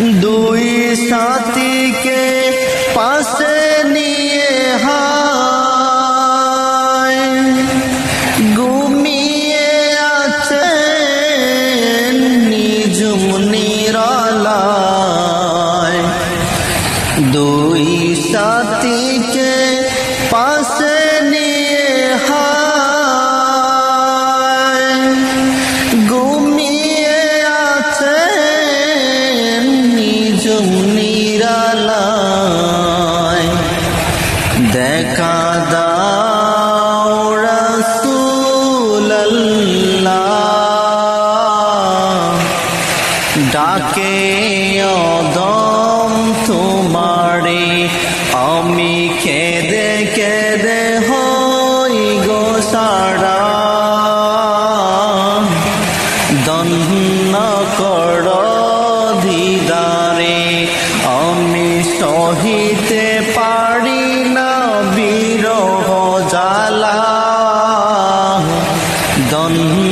দুই সাথীকে পাশে নিয়ে হায় ঘুমিয়ে আছেন নিজুম নিরালায়। দুই সাথীকে পাশে নিয়ে হায় ঘুমিয়ে আছেন নিজুম নিরালায়। দেখা দাও রাসূলুল্লাহ, ডাকে অদম তোমারে, আমি কেঁদে কেঁদে হই গো সারা। ধন্য কর দিদারে, আমি সহিতে পারি না বিরহ জ্বালা। ধন্য